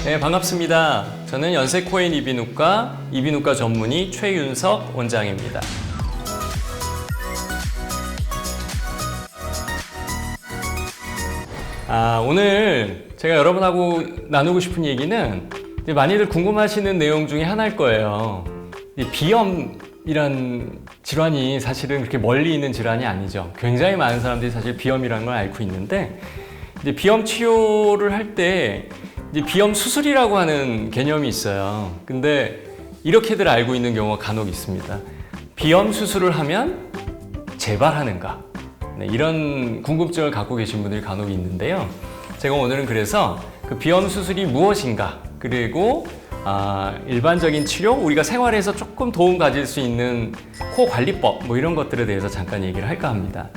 네, 반갑습니다. 저는 연세코인 이비인후과 전문의 최윤석 원장입니다. 오늘 제가 여러분하고 나누고 싶은 얘기는 많이들 궁금하시는 내용 중에 하나일 거예요. 비염이란 질환이 사실은 그렇게 멀리 있는 질환이 아니죠. 굉장히 많은 사람들이 사실 비염이라는 걸 앓고 있는데, 이제 비염 치료를 할 때 비염 수술이라고 하는 개념이 있어요. 근데 이렇게들 알고 있는 경우가 간혹 있습니다. 비염 수술을 하면 재발하는가? 네, 이런 궁금증을 갖고 계신 분들이 간혹 있는데요. 제가 오늘은 그래서 그 비염 수술이 무엇인가, 그리고 일반적인 치료, 우리가 생활에서 조금 도움 가질 수 있는 코 관리법, 이런 것들에 대해서 잠깐 얘기를 할까 합니다.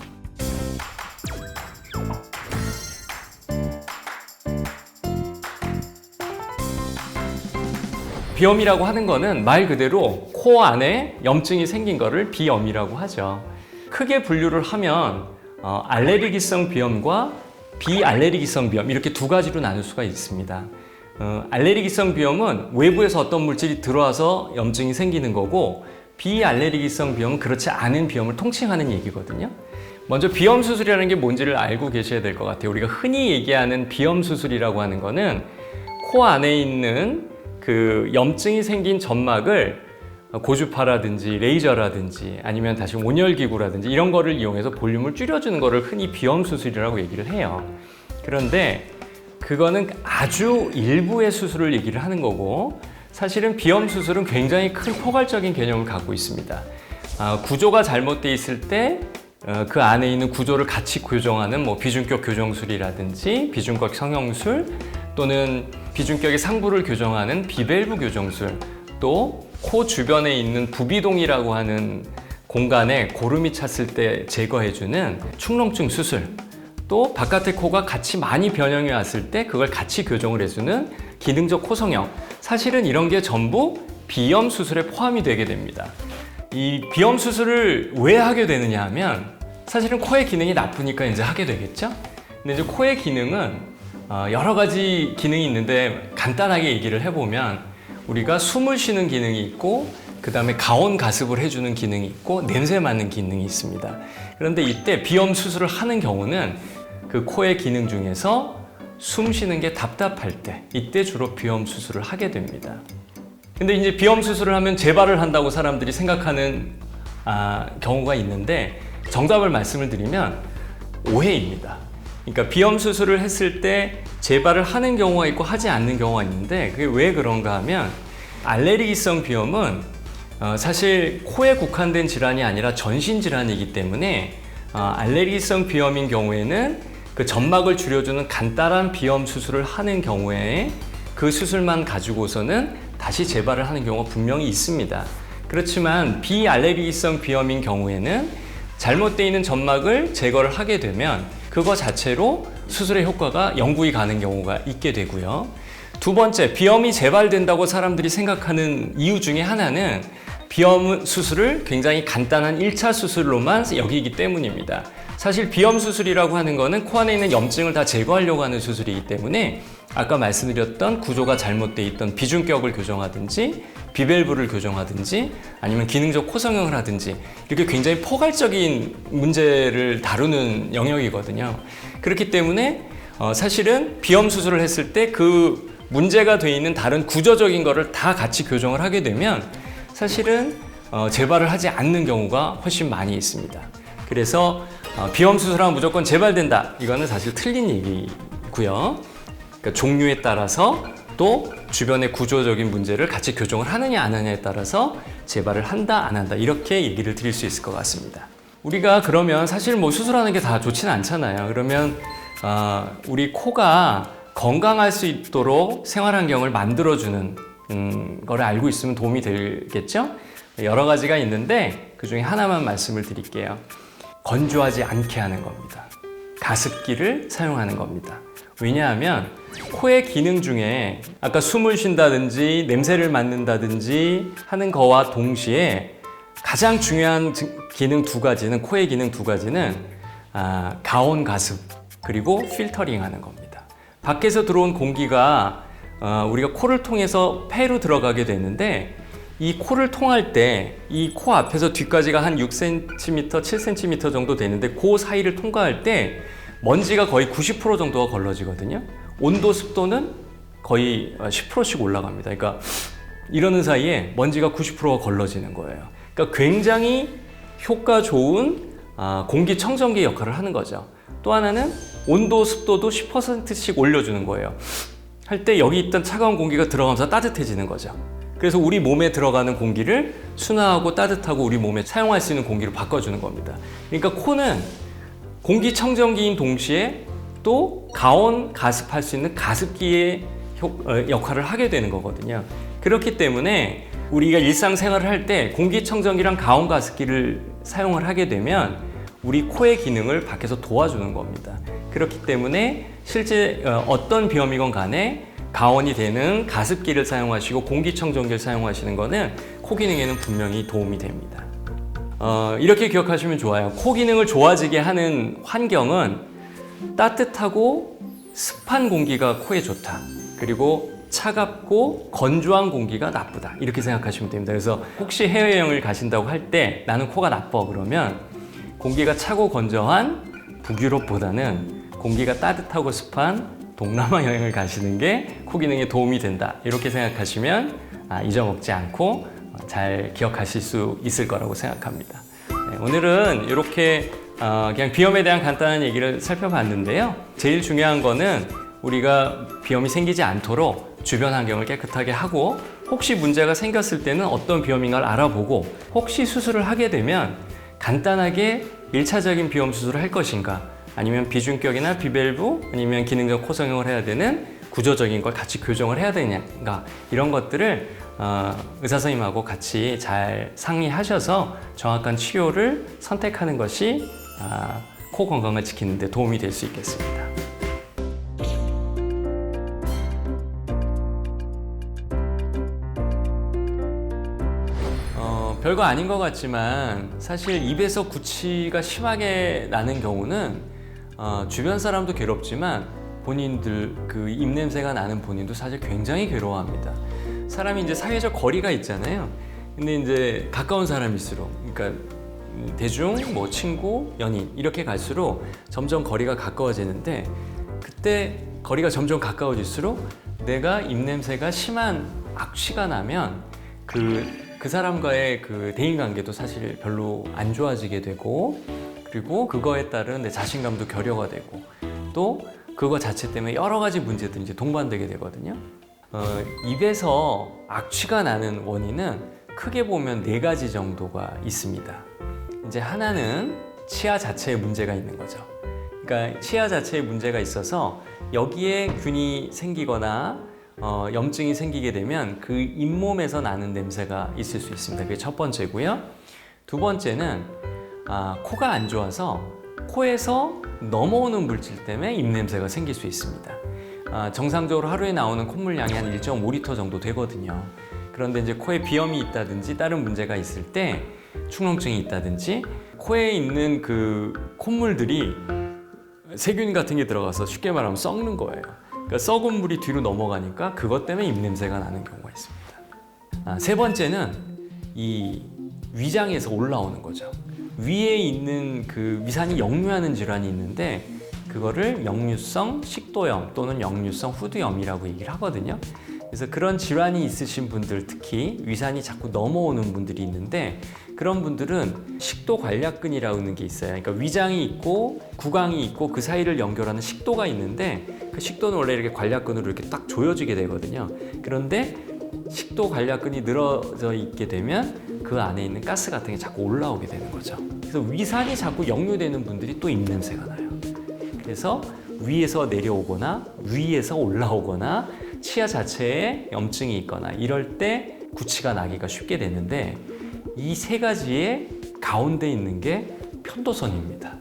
비염이라고 하는 거는 말 그대로 코 안에 염증이 생긴 거를 비염이라고 하죠. 크게 분류를 하면 알레르기성 비염과 비알레르기성 비염, 이렇게 두 가지로 나눌 수가 있습니다. 알레르기성 비염은 외부에서 어떤 물질이 들어와서 염증이 생기는 거고, 비알레르기성 비염은 그렇지 않은 비염을 통칭하는 얘기거든요. 먼저 비염 수술이라는 게 뭔지를 알고 계셔야 될 것 같아요. 우리가 흔히 얘기하는 비염 수술이라고 하는 거는 코 안에 있는 그 염증이 생긴 점막을 고주파라든지 레이저라든지 아니면 다시 온열기구라든지 이런 거를 이용해서 볼륨을 줄여주는 거를 흔히 비염 수술이라고 얘기를 해요. 그런데 그거는 아주 일부의 수술을 얘기를 하는 거고, 사실은 비염 수술은 굉장히 큰 포괄적인 개념을 갖고 있습니다. 구조가 잘못되어 있을 때 그 안에 있는 구조를 같이 교정하는 비중격 교정술이라든지 비중격 성형술, 또는 비중격의 상부를 교정하는 비밸브 교정술, 또 코 주변에 있는 부비동이라고 하는 공간에 고름이 찼을 때 제거해주는 축농증 수술, 또 바깥의 코가 같이 많이 변형이 왔을 때 그걸 같이 교정을 해주는 기능적 코성형, 사실은 이런 게 전부 비염 수술에 포함이 되게 됩니다. 이 비염 수술을 왜 하게 되느냐 하면, 사실은 코의 기능이 나쁘니까 이제 하게 되겠죠? 근데 이제 코의 기능은 여러 가지 기능이 있는데, 간단하게 얘기를 해보면 우리가 숨을 쉬는 기능이 있고, 그 다음에 가온 가습을 해주는 기능이 있고, 냄새 맡는 기능이 있습니다. 그런데 이때 비염 수술을 하는 경우는 그 코의 기능 중에서 숨 쉬는 게 답답할 때, 이때 주로 비염 수술을 하게 됩니다. 근데 이제 비염 수술을 하면 재발을 한다고 사람들이 생각하는 경우가 있는데, 정답을 말씀을 드리면 오해입니다. 그러니까 비염 수술을 했을 때 재발을 하는 경우가 있고 하지 않는 경우가 있는데, 그게 왜 그런가 하면, 알레르기성 비염은 사실 코에 국한된 질환이 아니라 전신 질환이기 때문에 알레르기성 비염인 경우에는 그 점막을 줄여주는 간단한 비염 수술을 하는 경우에 그 수술만 가지고서는 다시 재발을 하는 경우가 분명히 있습니다. 그렇지만 비알레르기성 비염인 경우에는 잘못되어 있는 점막을 제거를 하게 되면 그거 자체로 수술의 효과가 영구히 가는 경우가 있게 되고요. 두 번째, 비염이 재발된다고 사람들이 생각하는 이유 중에 하나는 비염 수술을 굉장히 간단한 1차 수술로만 여기기 때문입니다. 사실 비염 수술이라고 하는 거는 코 안에 있는 염증을 다 제거하려고 하는 수술이기 때문에, 아까 말씀드렸던 구조가 잘못되어 있던 비중격을 교정하든지 비밸브를 교정하든지 아니면 기능적 코성형을 하든지, 이렇게 굉장히 포괄적인 문제를 다루는 영역이거든요. 그렇기 때문에 사실은 비염 수술을 했을 때 그 문제가 돼 있는 다른 구조적인 거를 다 같이 교정을 하게 되면 사실은 재발을 하지 않는 경우가 훨씬 많이 있습니다. 그래서 비염 수술하면 무조건 재발된다, 이거는 사실 틀린 얘기고요. 그러니까 종류에 따라서, 또 주변의 구조적인 문제를 같이 교정을 하느냐 안 하느냐에 따라서 재발을 한다 안 한다, 이렇게 얘기를 드릴 수 있을 것 같습니다. 우리가 그러면 사실 수술하는 게 다 좋지는 않잖아요. 그러면 우리 코가 건강할 수 있도록 생활환경을 만들어주는 거를 알고 있으면 도움이 되겠죠? 여러 가지가 있는데 그 중에 하나만 말씀을 드릴게요. 건조하지 않게 하는 겁니다. 가습기를 사용하는 겁니다. 왜냐하면 코의 기능 중에 아까 숨을 쉰다든지 냄새를 맡는다든지 하는 거와 동시에 가장 중요한 기능 두 가지는, 코의 기능 두 가지는 가온 가습 그리고 필터링 하는 겁니다. 밖에서 들어온 공기가 우리가 코를 통해서 폐로 들어가게 되는데 이 코를 통할 때 이 코 앞에서 뒤까지가 한 6cm, 7cm 정도 되는데 그 사이를 통과할 때 먼지가 거의 90% 정도가 걸러지거든요. 온도, 습도는 거의 10%씩 올라갑니다. 그러니까 이러는 사이에 먼지가 90%가 걸러지는 거예요. 그러니까 굉장히 효과 좋은 공기청정기 역할을 하는 거죠. 또 하나는 온도, 습도도 10%씩 올려주는 거예요. 할 때 여기 있던 차가운 공기가 들어가면서 따뜻해지는 거죠. 그래서 우리 몸에 들어가는 공기를 순화하고 따뜻하고 우리 몸에 사용할 수 있는 공기로 바꿔주는 겁니다. 그러니까 코는 공기청정기인 동시에 또 가온 가습할 수 있는 가습기의 역할을 하게 되는 거거든요. 그렇기 때문에 우리가 일상생활을 할 때 공기청정기랑 가온 가습기를 사용을 하게 되면 우리 코의 기능을 밖에서 도와주는 겁니다. 그렇기 때문에 실제 어떤 비염이건 간에 가온이 되는 가습기를 사용하시고 공기청정기를 사용하시는 거는 코 기능에는 분명히 도움이 됩니다. 이렇게 기억하시면 좋아요. 코 기능을 좋아지게 하는 환경은 따뜻하고 습한 공기가 코에 좋다. 그리고 차갑고 건조한 공기가 나쁘다. 이렇게 생각하시면 됩니다. 그래서 혹시 해외여행을 가신다고 할 때 나는 코가 나빠 그러면 공기가 차고 건조한 북유럽보다는 공기가 따뜻하고 습한 동남아 여행을 가시는 게 코 기능에 도움이 된다. 이렇게 생각하시면 잊어먹지 않고 잘 기억하실 수 있을 거라고 생각합니다. 네, 오늘은 이렇게 그냥 비염에 대한 간단한 얘기를 살펴봤는데요. 제일 중요한 거는 우리가 비염이 생기지 않도록 주변 환경을 깨끗하게 하고 혹시 문제가 생겼을 때는 어떤 비염인가를 알아보고 혹시 수술을 하게 되면 간단하게 1차적인 비염 수술을 할 것인가 아니면 비중격이나 비밸브 아니면 기능적 코성형을 해야 되는 구조적인 걸 같이 교정을 해야 되는가 이런 것들을 의사 선생님하고 같이 잘 상의하셔서 정확한 치료를 선택하는 것이 코 건강을 지키는 데 도움이 될 수 있겠습니다. 별거 아닌 것 같지만 사실 입에서 구취가 심하게 나는 경우는 주변 사람도 괴롭지만 본인들 그 입냄새가 나는 본인도 사실 굉장히 괴로워합니다. 사람이 이제 사회적 거리가 있잖아요. 근데 이제 가까운 사람일수록 그러니까 대중, 뭐 친구, 연인 이렇게 갈수록 점점 거리가 가까워지는데 그때 거리가 점점 가까워질수록 내가 입냄새가 심한 악취가 나면 그 사람과의 그 대인관계도 사실 별로 안 좋아지게 되고 그리고 그거에 따른 내 자신감도 결여가 되고 또 그거 자체 때문에 여러 가지 문제들이 이제 동반되게 되거든요. 입에서 악취가 나는 원인은 크게 보면 4가지 정도가 있습니다. 이제 하나는 치아 자체에 문제가 있는 거죠. 그러니까 치아 자체에 문제가 있어서 여기에 균이 생기거나 염증이 생기게 되면 그 잇몸에서 나는 냄새가 있을 수 있습니다. 그게 첫 번째고요. 두 번째는 코가 안 좋아서 코에서 넘어오는 물질 때문에 입냄새가 생길 수 있습니다. 정상적으로 하루에 나오는 콧물량이 한 1.5리터 정도 되거든요. 그런데 이제 코에 비염이 있다든지 다른 문제가 있을 때 축농증이 있다든지 코에 있는 그 콧물들이 세균 같은 게 들어가서 쉽게 말하면 썩는 거예요. 그러니까 썩은 물이 뒤로 넘어가니까 그것 때문에 입냄새가 나는 경우가 있습니다. 세 번째는 이 위장에서 올라오는 거죠. 위에 있는 그 위산이 역류하는 질환이 있는데 그거를 역류성 식도염 또는 역류성 후두염이라고 얘기를 하거든요. 그래서 그런 질환이 있으신 분들 특히 위산이 자꾸 넘어오는 분들이 있는데 그런 분들은 식도관략근이라는 게 있어요. 그러니까 위장이 있고 구강이 있고 그 사이를 연결하는 식도가 있는데 그 식도는 원래 이렇게 관략근으로 이렇게 딱 조여지게 되거든요. 그런데 식도관략근이 늘어져 있게 되면 그 안에 있는 가스 같은 게 자꾸 올라오게 되는 거죠. 그래서 위산이 자꾸 역류되는 분들이 또 입냄새가 나요. 그래서 위에서 내려오거나 위에서 올라오거나 치아 자체에 염증이 있거나 이럴 때 구취가 나기가 쉽게 되는데 이 3가지의 가운데 있는 게 편도선입니다.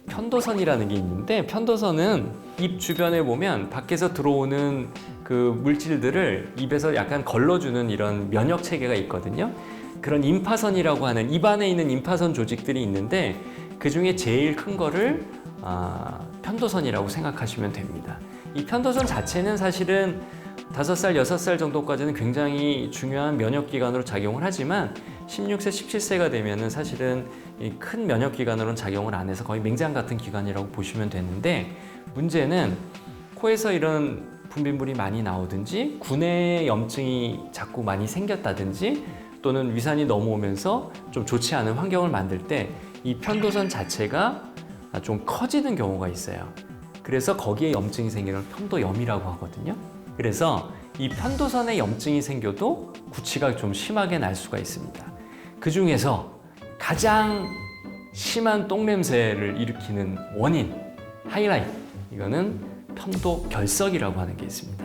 편도선이라는 게 있는데 편도선은 입 주변에 보면 밖에서 들어오는 그 물질들을 입에서 약간 걸러주는 이런 면역 체계가 있거든요. 그런 임파선이라고 하는 입 안에 있는 임파선 조직들이 있는데 그 중에 제일 큰 거를 편도선이라고 생각하시면 됩니다. 이 편도선 자체는 사실은 5살, 6살 정도까지는 굉장히 중요한 면역기관으로 작용을 하지만 16세, 17세가 되면은 사실은 큰 면역기관으로는 작용을 안 해서 거의 맹장 같은 기관이라고 보시면 되는데, 문제는 코에서 이런 분비물이 많이 나오든지 구내 염증이 자꾸 많이 생겼다든지 또는 위산이 넘어오면서 좀 좋지 않은 환경을 만들 때 이 편도선 자체가 좀 커지는 경우가 있어요. 그래서 거기에 염증이 생기는 편도염이라고 하거든요. 그래서 이 편도선에 염증이 생겨도 구취가 좀 심하게 날 수가 있습니다. 그 중에서 가장 심한 똥냄새를 일으키는 원인, 하이라이트, 이거는 편도결석이라고 하는 게 있습니다.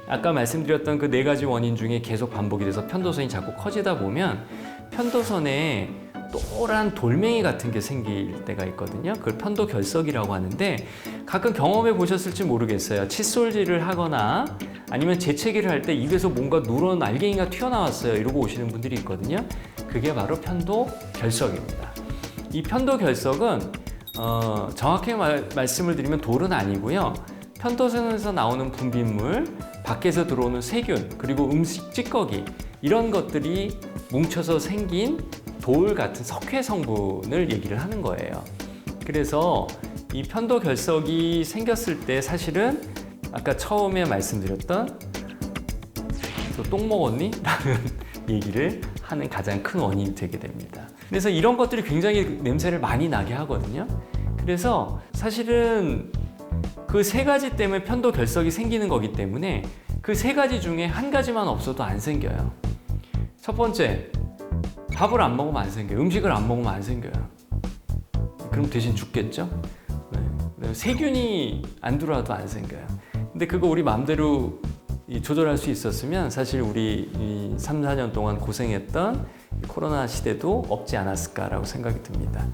아까 말씀드렸던 그 4가지 원인 중에 계속 반복이 돼서 편도선이 자꾸 커지다 보면 편도선에 또란 돌멩이 같은 게 생길 때가 있거든요. 그걸 편도결석이라고 하는데, 가끔 경험해 보셨을지 모르겠어요. 칫솔질을 하거나 아니면 재채기를 할 때 입에서 뭔가 누런 알갱이가 튀어나왔어요, 이러고 오시는 분들이 있거든요. 그게 바로 편도결석입니다. 이 편도결석은 정확히 말씀을 드리면 돌은 아니고요. 편도선에서 나오는 분비물, 밖에서 들어오는 세균, 그리고 음식 찌꺼기, 이런 것들이 뭉쳐서 생긴 돌 같은 석회 성분을 얘기를 하는 거예요. 그래서 이 편도결석이 생겼을 때 사실은 아까 처음에 말씀드렸던 똥 먹었니? 라는 얘기를 하는 가장 큰 원인이 되게 됩니다. 그래서 이런 것들이 굉장히 냄새를 많이 나게 하거든요. 그래서 사실은 그 3가지 때문에 편도결석이 생기는 거기 때문에 그 3가지 중에 한 가지만 없어도 안 생겨요. 첫 번째, 밥을 안 먹으면 안 생겨요. 음식을 안 먹으면 안 생겨요. 그럼 대신 죽겠죠? 네. 세균이 안 들어와도 안 생겨요. 근데 그거 우리 마음대로 조절할 수 있었으면 사실 우리 3, 4년 동안 고생했던 코로나 시대도 없지 않았을까라고 생각이 듭니다.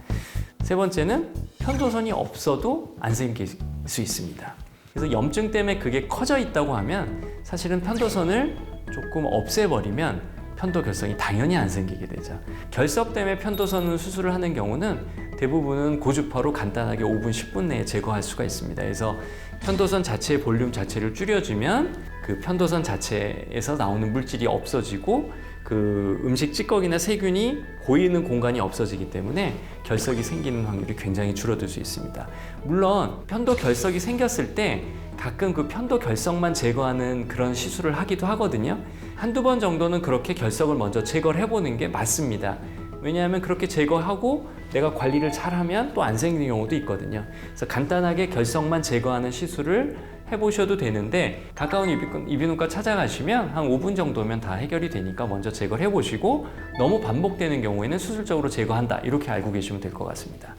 3번째는 편도선이 없어도 안 생길 수 있습니다. 그래서 염증 때문에 그게 커져 있다고 하면 사실은 편도선을 조금 없애버리면 편도결석이 당연히 안 생기게 되죠. 결석 때문에 편도선 수술을 하는 경우는 대부분은 고주파로 간단하게 5분, 10분 내에 제거할 수가 있습니다. 그래서 편도선 자체의 볼륨 자체를 줄여주면 그 편도선 자체에서 나오는 물질이 없어지고 그 음식 찌꺼기나 세균이 고이는 공간이 없어지기 때문에 결석이 생기는 확률이 굉장히 줄어들 수 있습니다. 물론 편도결석이 생겼을 때 가끔 그 편도결석만 제거하는 그런 시술을 하기도 하거든요. 한두 번 정도는 그렇게 결석을 먼저 제거를 해보는 게 맞습니다. 왜냐하면 그렇게 제거하고 내가 관리를 잘하면 또 안 생기는 경우도 있거든요. 그래서 간단하게 결석만 제거하는 시술을 해보셔도 되는데, 가까운 이비인후과 찾아가시면 한 5분 정도면 다 해결이 되니까 먼저 제거를 해보시고, 너무 반복되는 경우에는 수술적으로 제거한다, 이렇게 알고 계시면 될 것 같습니다.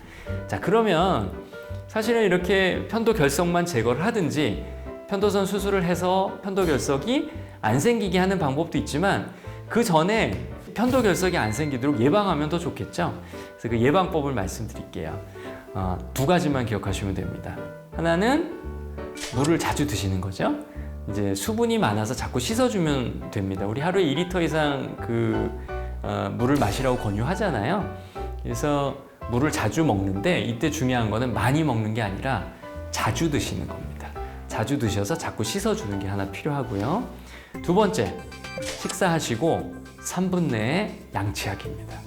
자, 그러면 사실은 이렇게 편도결석만 제거를 하든지 편도선 수술을 해서 편도결석이 안 생기게 하는 방법도 있지만, 그 전에 편도결석이 안 생기도록 예방하면 더 좋겠죠. 그래서 그 예방법을 말씀드릴게요. 2가지만 기억하시면 됩니다. 하나는 물을 자주 드시는 거죠. 이제 수분이 많아서 자꾸 씻어주면 됩니다. 우리 하루에 2리터 이상 물을 마시라고 권유하잖아요. 그래서 물을 자주 먹는데, 이때 중요한 거는 많이 먹는 게 아니라 자주 드시는 겁니다. 자주 드셔서 자꾸 씻어주는 게 하나 필요하고요. 2번째, 식사하시고 3분 내에 양치하기입니다.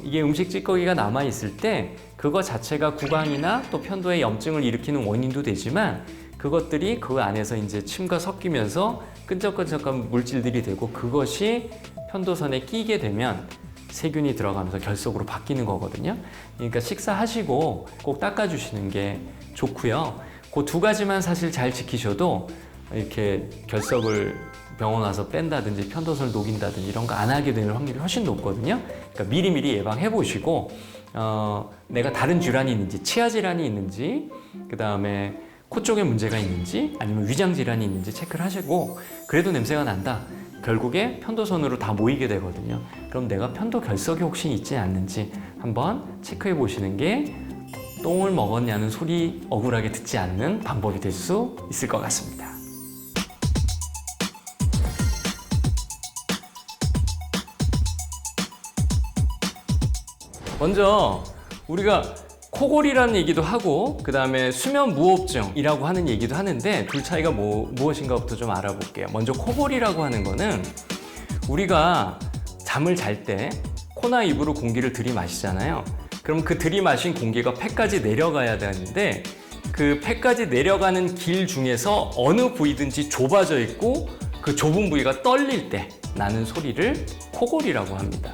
이게 음식 찌꺼기가 남아있을 때 그거 자체가 구강이나 또 편도에 염증을 일으키는 원인도 되지만, 그것들이 그 안에서 이제 침과 섞이면서 끈적끈적한 물질들이 되고, 그것이 편도선에 끼게 되면 세균이 들어가면서 결석으로 바뀌는 거거든요. 그러니까 식사하시고 꼭 닦아주시는 게 좋고요. 그 2가지만 사실 잘 지키셔도 이렇게 결석을 병원 와서 뺀다든지 편도선을 녹인다든지 이런 거 안 하게 되는 확률이 훨씬 높거든요. 그러니까 미리미리 예방해 보시고, 내가 다른 질환이 있는지, 치아 질환이 있는지, 그 다음에 코 쪽에 문제가 있는지, 아니면 위장 질환이 있는지 체크를 하시고, 그래도 냄새가 난다, 결국에 편도선으로 다 모이게 되거든요. 그럼 내가 편도결석이 혹시 있지 않는지 한번 체크해 보시는 게 똥을 먹었냐는 소리 억울하게 듣지 않는 방법이 될 수 있을 것 같습니다. 먼저 우리가 코골이라는 얘기도 하고 그 다음에 수면 무호흡증이라고 하는 얘기도 하는데 둘 차이가 무엇인가부터 좀 알아볼게요. 먼저 코골이라고 하는 거는 우리가 잠을 잘 때 코나 입으로 공기를 들이마시잖아요. 그럼 그 들이마신 공기가 폐까지 내려가야 되는데 그 폐까지 내려가는 길 중에서 어느 부위든지 좁아져 있고 그 좁은 부위가 떨릴 때 나는 소리를 코골이라고 합니다.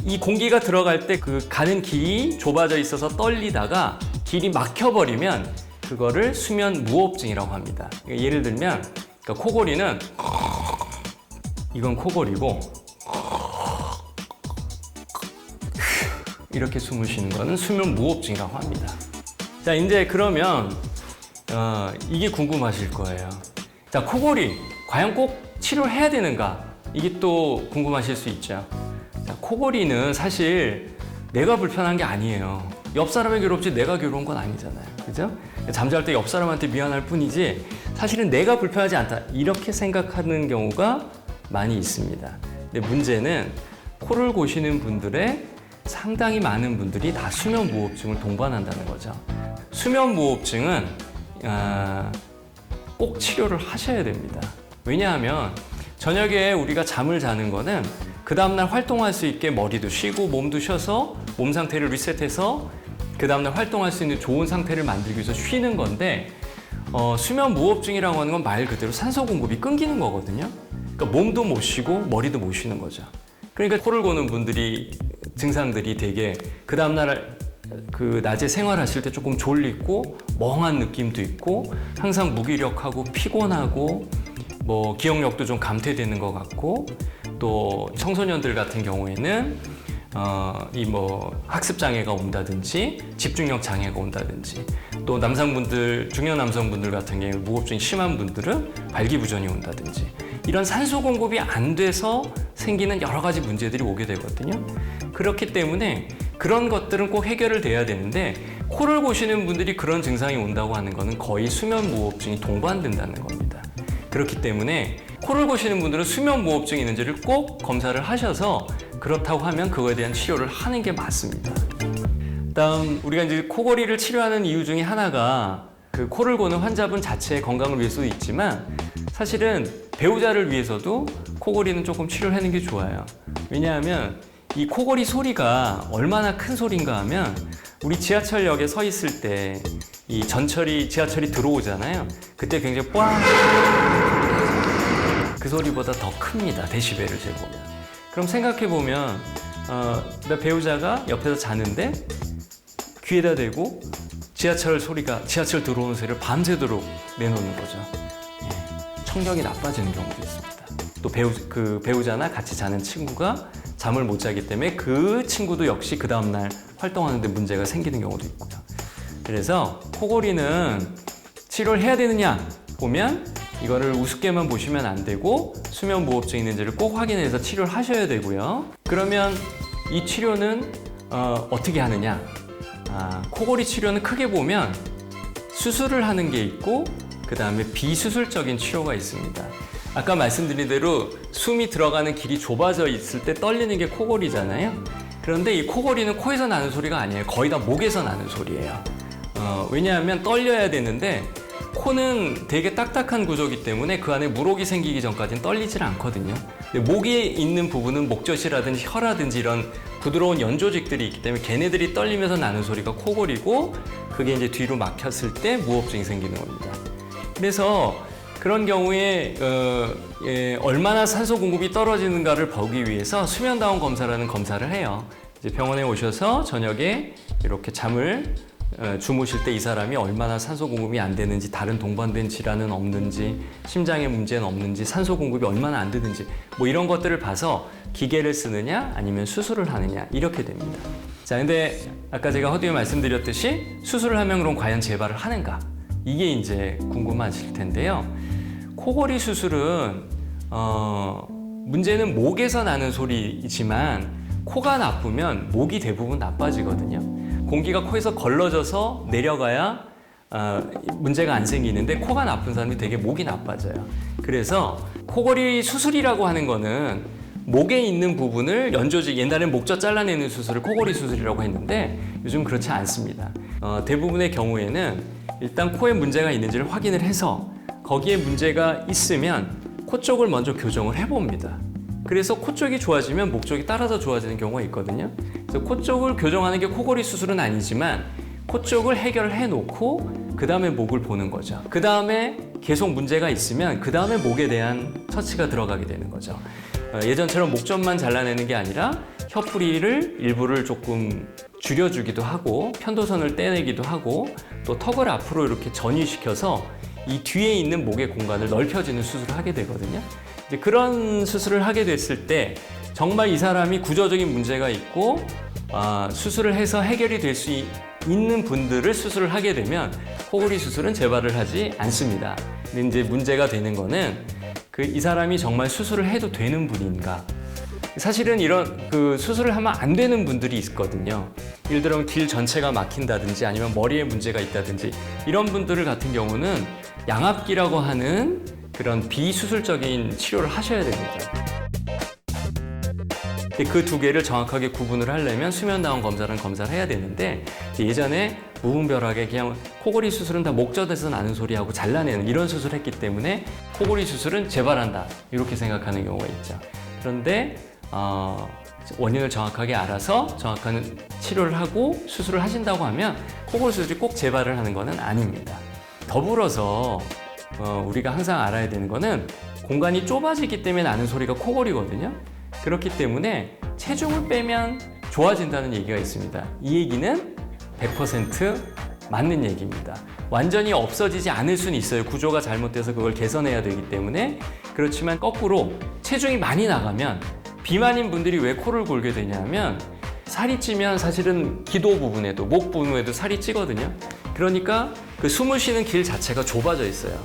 이 공기가 들어갈 때 그 가는 길이 좁아져 있어서 떨리다가 길이 막혀버리면 그거를 수면 무호흡증이라고 합니다. 그러니까 예를 들면 그러니까 코골이는 이건 코골이고 이렇게 숨을 쉬는 거는 수면 무호흡증이라고 합니다. 자, 이제 그러면 이게 궁금하실 거예요. 자, 코골이 과연 꼭 치료해야 되는가? 이게 또 궁금하실 수 있죠. 자, 코골이는 사실 내가 불편한 게 아니에요. 옆 사람이 괴롭지 내가 괴로운 건 아니잖아요. 그죠? 잠잘 때 옆 사람한테 미안할 뿐이지 사실은 내가 불편하지 않다. 이렇게 생각하는 경우가 많이 있습니다. 근데 문제는 코를 고시는 분들의 상당히 많은 분들이 다 수면 무호흡증을 동반한다는 거죠. 수면 무호흡증은 꼭 치료를 하셔야 됩니다. 왜냐하면 저녁에 우리가 잠을 자는 거는 그 다음날 활동할 수 있게 머리도 쉬고 몸도 쉬어서 몸 상태를 리셋해서 그 다음날 활동할 수 있는 좋은 상태를 만들기 위해서 쉬는 건데 수면 무호흡증이라고 하는 건 말 그대로 산소 공급이 끊기는 거거든요. 그러니까 몸도 못 쉬고 머리도 못 쉬는 거죠. 그러니까 코를 고는 분들이 증상들이 되게 그 다음날 그 낮에 생활하실 때 조금 졸리고 멍한 느낌도 있고 항상 무기력하고 피곤하고 뭐 기억력도 좀 감퇴되는 것 같고 또 청소년들 같은 경우에는 이 뭐 학습 장애가 온다든지 집중력 장애가 온다든지 또 남성분들 중년 남성분들 같은 경우 무호흡증이 심한 분들은 발기부전이 온다든지 이런 산소 공급이 안 돼서 생기는 여러 가지 문제들이 오게 되거든요. 그렇기 때문에 그런 것들은 꼭 해결을 돼야 되는데 코를 고시는 분들이 그런 증상이 온다고 하는 것은 거의 수면 무호흡증이 동반된다는 겁니다. 그렇기 때문에 코를 고시는 분들은 수면 무호흡증이 있는지를 꼭 검사를 하셔서 그렇다고 하면 그거에 대한 치료를 하는 게 맞습니다. 다음 우리가 이제 코골이를 치료하는 이유 중에 하나가 그 코를 고는 환자분 자체의 건강을 위해서도 있지만 사실은 배우자를 위해서도 코골이는 조금 치료를 하는 게 좋아요. 왜냐하면 이 코골이 소리가 얼마나 큰 소리인가 하면 우리 지하철역에 서 있을 때 이 지하철이 들어오잖아요. 그때 굉장히 뽀앙 그 소리보다 더 큽니다. 데시벨을 재보면. 그럼 생각해 보면 나 배우자가 옆에서 자는데 귀에다 대고 지하철 들어오는 소리를 밤새도록 내놓는 거죠. 청력이 나빠지는 경우도 있습니다. 또 배우자나 같이 자는 친구가 잠을 못 자기 때문에 그 친구도 역시 그 다음날 활동하는데 문제가 생기는 경우도 있고요. 그래서 코골이는 치료를 해야 되느냐 보면 이거를 우습게만 보시면 안 되고 수면 무호흡증이 있는지를 꼭 확인해서 치료를 하셔야 되고요. 그러면 이 치료는 어떻게 하느냐? 코골이 치료는 크게 보면 수술을 하는 게 있고 그 다음에 비수술적인 치료가 있습니다. 아까 말씀드린 대로 숨이 들어가는 길이 좁아져 있을 때 떨리는 게 코골이잖아요. 그런데 이 코골이는 코에서 나는 소리가 아니에요. 거의 다 목에서 나는 소리예요. 왜냐하면 떨려야 되는데 코는 되게 딱딱한 구조이기 때문에 그 안에 물혹이 생기기 전까지는 떨리질 않거든요. 근데 목에 있는 부분은 목젖이라든지 혀라든지 이런 부드러운 연조직들이 있기 때문에 걔네들이 떨리면서 나는 소리가 코골이고 그게 이제 뒤로 막혔을 때 무호흡증이 생기는 겁니다. 그래서 그런 경우에 얼마나 산소 공급이 떨어지는가를 보기 위해서 수면다운 검사라는 검사를 해요. 이제 병원에 오셔서 저녁에 이렇게 잠을 주무실 때 이 사람이 얼마나 산소 공급이 안 되는지, 다른 동반된 질환은 없는지, 심장에 문제는 없는지, 산소 공급이 얼마나 안 되는지 뭐 이런 것들을 봐서 기계를 쓰느냐 아니면 수술을 하느냐 이렇게 됩니다. 자, 근데 아까 제가 허투루 말씀드렸듯이 수술을 하면 그럼 과연 재발을 하는가? 이게 이제 궁금하실 텐데요. 코골이 수술은 문제는 목에서 나는 소리이지만 코가 나쁘면 목이 대부분 나빠지거든요. 공기가 코에서 걸러져서 내려가야 문제가 안 생기는데 코가 나쁜 사람이 되게 목이 나빠져요. 그래서 코골이 수술이라고 하는 거는 목에 있는 부분을 연조직, 옛날엔 목젖 잘라내는 수술을 코골이 수술이라고 했는데 요즘 그렇지 않습니다. 대부분의 경우에는 일단 코에 문제가 있는지를 확인을 해서 거기에 문제가 있으면 코 쪽을 먼저 교정을 해봅니다. 그래서 코 쪽이 좋아지면 목 쪽이 따라서 좋아지는 경우가 있거든요. 그래서 코 쪽을 교정하는 게 코골이 수술은 아니지만 코 쪽을 해결을 해놓고 그 다음에 목을 보는 거죠. 그 다음에 계속 문제가 있으면 그 다음에 목에 대한 처치가 들어가게 되는 거죠. 예전처럼 목젖만 잘라내는 게 아니라 혀뿌리를 일부를 조금 줄여주기도 하고 편도선을 떼내기도 하고 또 턱을 앞으로 이렇게 전이시켜서 이 뒤에 있는 목의 공간을 넓혀지는 수술을 하게 되거든요. 이제 그런 수술을 하게 됐을 때 정말 이 사람이 구조적인 문제가 있고 수술을 해서 해결이 될 수 있는 분들을 수술을 하게 되면 코골이 수술은 재발을 하지 않습니다. 근데 이제 문제가 되는 거는 이 사람이 정말 수술을 해도 되는 분인가? 사실은 이런 수술을 하면 안 되는 분들이 있거든요. 예를 들어 길 전체가 막힌다든지 아니면 머리에 문제가 있다든지 이런 분들 같은 경우는 양압기라고 하는 그런 비수술적인 치료를 하셔야 됩니다. 그 두 개를 정확하게 구분을 하려면 수면다운 검사라는 검사를 해야 되는데 예전에 무분별하게 그냥 코골이 수술은 다 목젖에서 나는 소리하고 잘라내는 이런 수술을 했기 때문에 코골이 수술은 재발한다 이렇게 생각하는 경우가 있죠. 그런데 원인을 정확하게 알아서 정확한 치료를 하고 수술을 하신다고 하면 코골이 수술이 꼭 재발을 하는 것은 아닙니다. 더불어서 우리가 항상 알아야 되는 거는 공간이 좁아지기 때문에 나는 소리가 코골이거든요. 그렇기 때문에 체중을 빼면 좋아진다는 얘기가 있습니다. 이 얘기는 100% 맞는 얘기입니다. 완전히 없어지지 않을 수는 있어요. 구조가 잘못돼서 그걸 개선해야 되기 때문에. 그렇지만 거꾸로 체중이 많이 나가면 비만인 분들이 왜 코를 골게 되냐면 살이 찌면 사실은 기도 부분에도 목 부분에도 살이 찌거든요. 그러니까 그 숨을 쉬는 길 자체가 좁아져 있어요.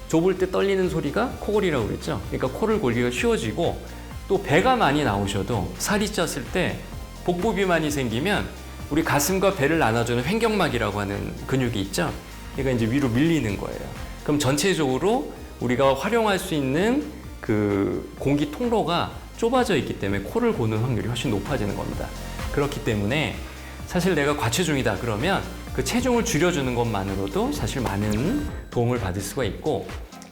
좁을 때 떨리는 소리가 코골이라고 그랬죠. 그러니까 코를 골기가 쉬워지고 또 배가 많이 나오셔도 살이 쪘을 때 복부 비만이 생기면 우리 가슴과 배를 나눠주는 횡격막이라고 하는 근육이 있죠. 얘가 이제 위로 밀리는 거예요. 그럼 전체적으로 우리가 활용할 수 있는 그 공기 통로가 좁아져 있기 때문에 코를 고는 확률이 훨씬 높아지는 겁니다. 그렇기 때문에 사실 내가 과체중이다 그러면 그 체중을 줄여주는 것만으로도 사실 많은 도움을 받을 수가 있고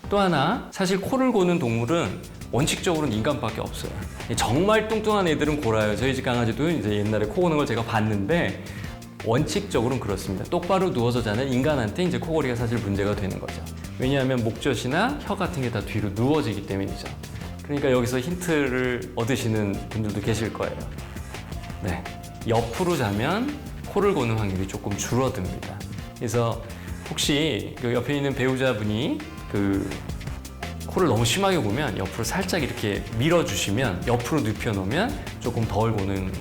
또 하나 사실 코를 고는 동물은 원칙적으로는 인간밖에 없어요. 정말 뚱뚱한 애들은 골아요. 저희 집 강아지도 이제 옛날에 코 고는 걸 제가 봤는데 원칙적으로는 그렇습니다. 똑바로 누워서 자는 인간한테 이제 코골이가 사실 문제가 되는 거죠. 왜냐하면 목젖이나 혀 같은 게 다 뒤로 누워지기 때문이죠. 그러니까 여기서 힌트를 얻으시는 분들도 계실 거예요. 네, 옆으로 자면 코를 고는 확률이 조금 줄어듭니다. 그래서 혹시 옆에 있는 배우자분이 코를 너무 심하게 고면 옆으로 살짝 이렇게 밀어주시면 옆으로 눕혀놓으면 조금 덜 고는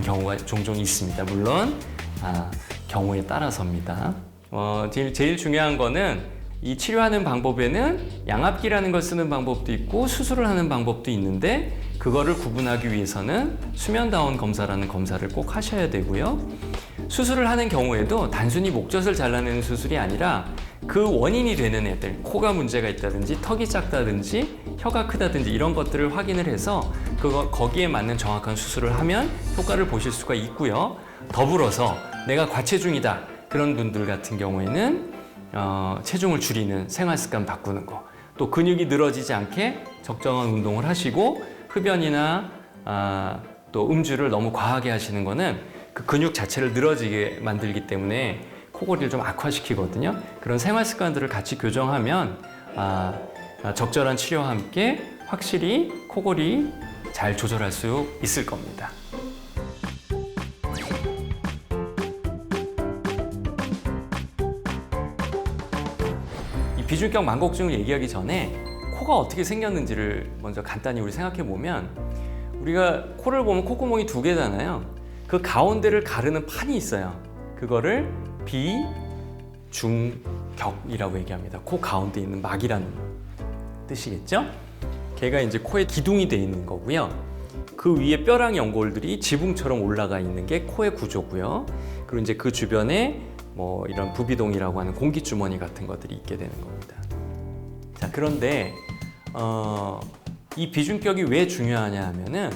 경우가 종종 있습니다. 물론 경우에 따라서입니다. 제일 중요한 거는 이 치료하는 방법에는 양압기라는 걸 쓰는 방법도 있고 수술을 하는 방법도 있는데 그거를 구분하기 위해서는 수면다운 검사라는 검사를 꼭 하셔야 되고요. 수술을 하는 경우에도 단순히 목젖을 잘라내는 수술이 아니라 그 원인이 되는 애들, 코가 문제가 있다든지 턱이 작다든지 혀가 크다든지 이런 것들을 확인을 해서 거기에 맞는 정확한 수술을 하면 효과를 보실 수가 있고요. 더불어서 내가 과체중이다 그런 분들 같은 경우에는 체중을 줄이는 생활 습관 바꾸는 거, 또 근육이 늘어지지 않게 적정한 운동을 하시고 흡연이나 또 음주를 너무 과하게 하시는 거는 그 근육 자체를 늘어지게 만들기 때문에 코골이를 좀 악화시키거든요. 그런 생활 습관들을 같이 교정하면 적절한 치료와 함께 확실히 코골이 잘 조절할 수 있을 겁니다. 이 비중격 만곡증을 얘기하기 전에 코가 어떻게 생겼는지를 먼저 간단히 우리 생각해 보면 우리가 코를 보면 콧구멍이 두 개잖아요. 그 가운데를 가르는 판이 있어요. 그거를 비중격이라고 얘기합니다. 코 가운데 있는 막이라는 뜻이겠죠? 걔가 이제 코에 기둥이 돼 있는 거고요. 그 위에 뼈랑 연골들이 지붕처럼 올라가 있는 게 코의 구조고요. 그리고 이제 그 주변에 뭐 이런 부비동이라고 하는 공기주머니 같은 것들이 있게 되는 겁니다. 자, 그런데 이 비중격이 왜 중요하냐 하면은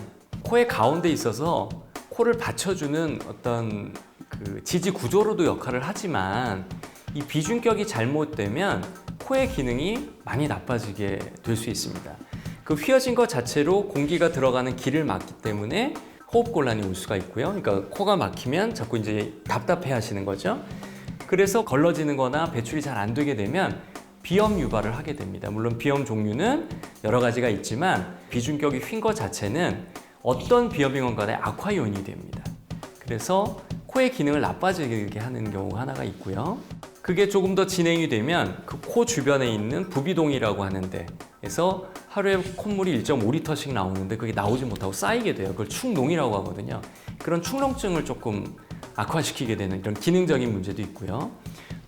코의 가운데 있어서 코를 받쳐주는 어떤 그 지지 구조로도 역할을 하지만 이 비중격이 잘못되면 코의 기능이 많이 나빠지게 될 수 있습니다. 그 휘어진 것 자체로 공기가 들어가는 길을 막기 때문에 호흡곤란이 올 수가 있고요. 그러니까 코가 막히면 자꾸 이제 답답해 하시는 거죠. 그래서 걸러지는 거나 배출이 잘 안 되게 되면 비염 유발을 하게 됩니다. 물론 비염 종류는 여러 가지가 있지만 비중격이 휜 것 자체는 어떤 비염이건 간에 악화요인이 됩니다. 그래서 코의 기능을 나빠지게 하는 경우가 하나가 있고요. 그게 조금 더 진행이 되면 그 코 주변에 있는 부비동이라고 하는데 그래서 하루에 콧물이 1.5리터씩 나오는데 그게 나오지 못하고 쌓이게 돼요. 그걸 축농이라고 하거든요. 그런 축농증을 조금 악화시키게 되는 이런 기능적인 문제도 있고요.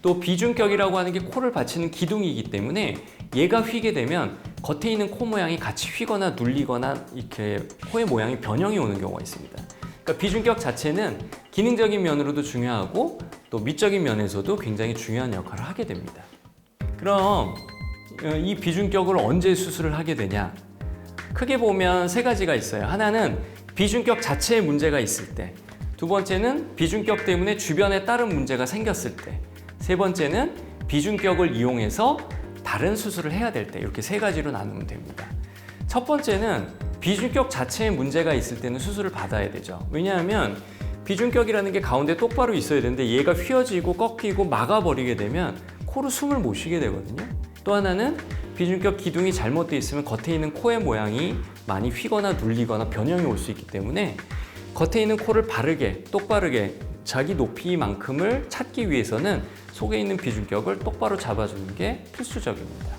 또 비중격이라고 하는 게 코를 받치는 기둥이기 때문에 얘가 휘게 되면 겉에 있는 코 모양이 같이 휘거나 눌리거나 이렇게 코의 모양이 변형이 오는 경우가 있습니다. 그러니까 비중격 자체는 기능적인 면으로도 중요하고 또 미적인 면에서도 굉장히 중요한 역할을 하게 됩니다. 그럼 이 비중격을 언제 수술을 하게 되냐? 크게 보면 세 가지가 있어요. 하나는 비중격 자체에 문제가 있을 때, 두 번째는 비중격 때문에 주변에 다른 문제가 생겼을 때, 세 번째는 비중격을 이용해서 다른 수술을 해야 될 때, 이렇게 세 가지로 나누면 됩니다. 첫 번째는 비중격 자체에 문제가 있을 때는 수술을 받아야 되죠. 왜냐하면 비중격이라는 게 가운데 똑바로 있어야 되는데 얘가 휘어지고 꺾이고 막아버리게 되면 코로 숨을 못 쉬게 되거든요. 또 하나는 비중격 기둥이 잘못되어 있으면 겉에 있는 코의 모양이 많이 휘거나 눌리거나 변형이 올 수 있기 때문에 겉에 있는 코를 바르게 똑바르게 자기 높이만큼을 찾기 위해서는 속에 있는 비중격을 똑바로 잡아주는 게 필수적입니다.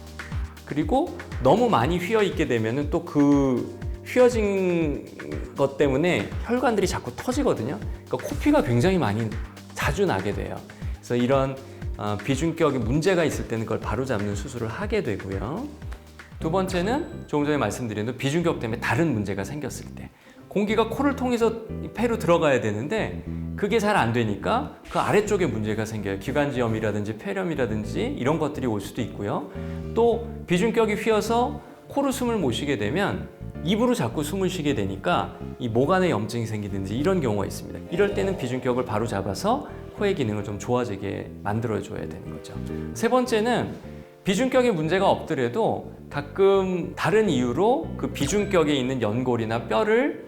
그리고 너무 많이 휘어 있게 되면 또 그 휘어진 것 때문에 혈관들이 자꾸 터지거든요. 그러니까 코피가 굉장히 많이 자주 나게 돼요. 그래서 이런 비중격에 문제가 있을 때는 그걸 바로잡는 수술을 하게 되고요. 두 번째는 조금 전에 말씀드린 대로 비중격 때문에 다른 문제가 생겼을 때 공기가 코를 통해서 폐로 들어가야 되는데 그게 잘 안 되니까 그 아래쪽에 문제가 생겨요. 기관지염이라든지 폐렴이라든지 이런 것들이 올 수도 있고요. 또 비중격이 휘어서 코로 숨을 못 쉬게 되면 입으로 자꾸 숨을 쉬게 되니까 이 목 안에 염증이 생기든지 이런 경우가 있습니다. 이럴 때는 비중격을 바로 잡아서 코의 기능을 좀 좋아지게 만들어줘야 되는 거죠. 세 번째는 비중격에 문제가 없더라도 가끔 다른 이유로 그 비중격에 있는 연골이나 뼈를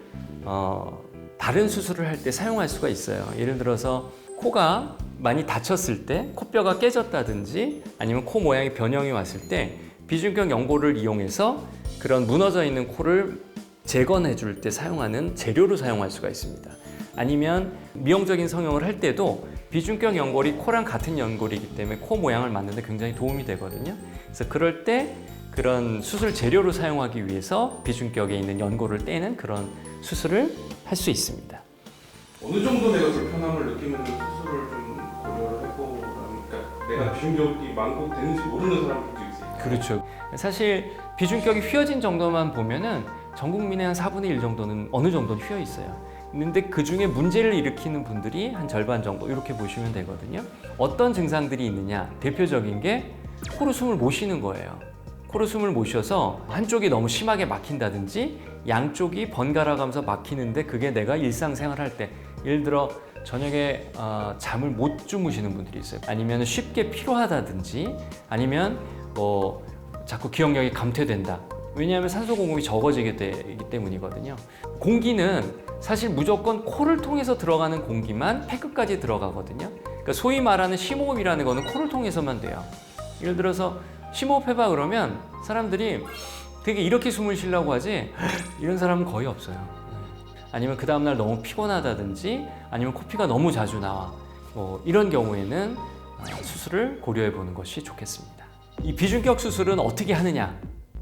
다른 수술을 할 때 사용할 수가 있어요. 예를 들어서 코가 많이 다쳤을 때 코뼈가 깨졌다든지 아니면 코 모양이 변형이 왔을 때 비중격 연골을 이용해서 그런 무너져 있는 코를 재건해 줄 때 사용하는 재료로 사용할 수가 있습니다. 아니면 미용적인 성형을 할 때도 비중격 연골이 코랑 같은 연골이기 때문에 코 모양을 만드는 데 굉장히 도움이 되거든요. 그래서 그럴 때 그런 수술 재료로 사용하기 위해서 비중격에 있는 연골을 떼는 그런 수술을 할 수 있습니다. 어느 정도 내가 불편함을 느끼면 수술을 좀 고려를 해보고 그러니까 내가 비중격이 많고 되는지 모르는 사람들도 있어요. 그렇죠. 사실 비중격이 휘어진 정도만 보면은 전 국민의 한 4분의 1 정도는 어느 정도는 휘어 있어요. 근데 그 중에 문제를 일으키는 분들이 한 절반 정도 이렇게 보시면 되거든요. 어떤 증상들이 있느냐? 대표적인 게 코로 숨을 못 쉬는 거예요. 코로 숨을 못 쉬어서 한쪽이 너무 심하게 막힌다든지 양쪽이 번갈아 가면서 막히는데 그게 내가 일상생활 할 때 예를 들어 저녁에 잠을 못 주무시는 분들이 있어요. 아니면 쉽게 피로하다든지 아니면 뭐 자꾸 기억력이 감퇴된다. 왜냐하면 산소 공급이 적어지게 되기 때문이거든요. 공기는 사실 무조건 코를 통해서 들어가는 공기만 폐끝까지 들어가거든요. 그러니까 소위 말하는 심호흡이라는 거는 코를 통해서만 돼요. 예를 들어서 심호흡 해봐 그러면 사람들이 되게 이렇게 숨을 쉬려고 하지 이런 사람은 거의 없어요. 아니면 그 다음날 너무 피곤하다든지 아니면 코피가 너무 자주 나와 이런 경우에는 수술을 고려해 보는 것이 좋겠습니다. 이 비중격 수술은 어떻게 하느냐?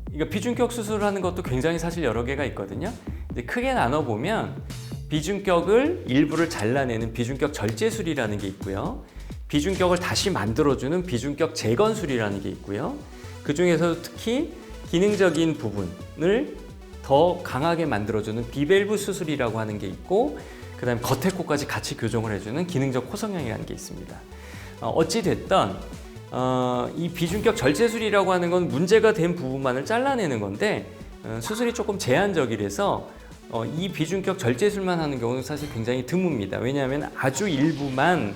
그러니까 비중격 수술을 하는 것도 굉장히 사실 여러 개가 있거든요. 근데 크게 나눠보면 비중격을 일부를 잘라내는 비중격 절제술이라는 게 있고요. 비중격을 다시 만들어주는 비중격 재건술이라는 게 있고요. 그 중에서도 특히 기능적인 부분을 더 강하게 만들어주는 비밸브 수술이라고 하는 게 있고 그 다음에 겉에 코까지 같이 교정을 해주는 기능적 코성형이라는 게 있습니다. 어찌됐든 이 비중격 절제술이라고 하는 건 문제가 된 부분만을 잘라내는 건데 수술이 조금 제한적이라서 이 비중격 절제술만 하는 경우는 사실 굉장히 드뭅니다. 왜냐하면 아주 일부만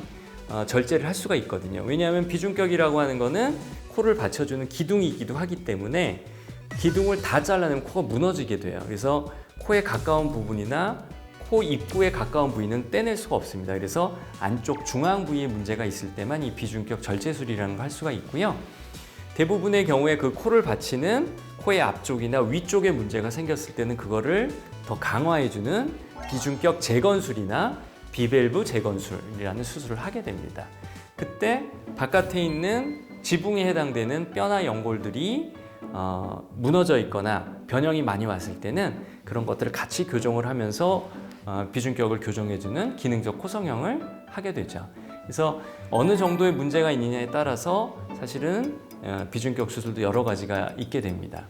절제를 할 수가 있거든요. 왜냐하면 비중격이라고 하는 거는 코를 받쳐주는 기둥이기도 하기 때문에 기둥을 다 잘라내면 코가 무너지게 돼요. 그래서 코에 가까운 부분이나 코 입구에 가까운 부위는 떼낼 수가 없습니다. 그래서 안쪽 중앙 부위에 문제가 있을 때만 이 비중격 절제술이라는 걸 할 수가 있고요. 대부분의 경우에 그 코를 받치는 코의 앞쪽이나 위쪽에 문제가 생겼을 때는 그거를 더 강화해주는 비중격 재건술이나 비밸브 재건술이라는 수술을 하게 됩니다. 그때 바깥에 있는 지붕에 해당되는 뼈나 연골들이 무너져 있거나 변형이 많이 왔을 때는 그런 것들을 같이 교정을 하면서 비중격을 교정해주는 기능적 코성형을 하게 되죠. 그래서 어느 정도의 문제가 있느냐에 따라서 사실은 비중격 수술도 여러 가지가 있게 됩니다.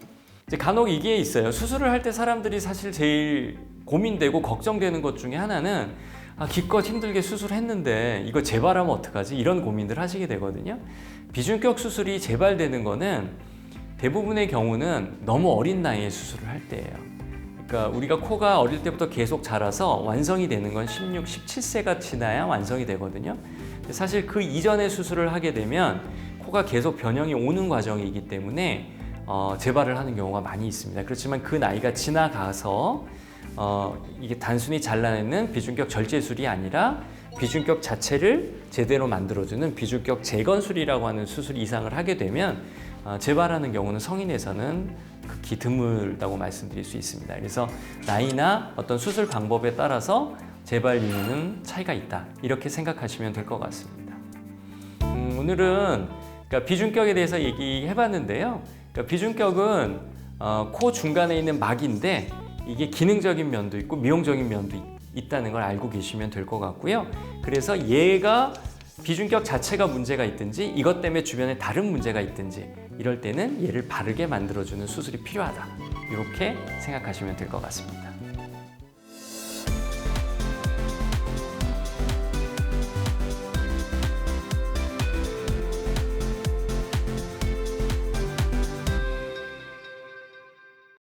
이제 간혹 이게 있어요. 수술을 할 때 사람들이 사실 제일 고민되고 걱정되는 것 중에 하나는 기껏 힘들게 수술했는데 이거 재발하면 어떡하지? 이런 고민들 하시게 되거든요. 비중격 수술이 재발되는 거는 대부분의 경우는 너무 어린 나이에 수술을 할 때예요. 그러니까 우리가 코가 어릴 때부터 계속 자라서 완성이 되는 건 16, 17세가 지나야 완성이 되거든요. 사실 그 이전에 수술을 하게 되면 코가 계속 변형이 오는 과정이기 때문에 재발을 하는 경우가 많이 있습니다. 그렇지만 그 나이가 지나가서 이게 단순히 잘라내는 비중격 절제술이 아니라 비중격 자체를 제대로 만들어주는 비중격 재건술이라고 하는 수술 이상을 하게 되면 재발하는 경우는 성인에서는 극히 드물다고 말씀드릴 수 있습니다. 그래서 나이나 어떤 수술 방법에 따라서 재발 유무는 차이가 있다. 이렇게 생각하시면 될 것 같습니다. 오늘은 그러니까 비중격에 대해서 얘기해봤는데요. 그러니까 비중격은 코 중간에 있는 막인데 이게 기능적인 면도 있고 미용적인 면도 있다는 걸 알고 계시면 될 것 같고요. 그래서 얘가 비중격 자체가 문제가 있든지 이것 때문에 주변에 다른 문제가 있든지 이럴 때는 얘를 바르게 만들어주는 수술이 필요하다. 이렇게 생각하시면 될 것 같습니다.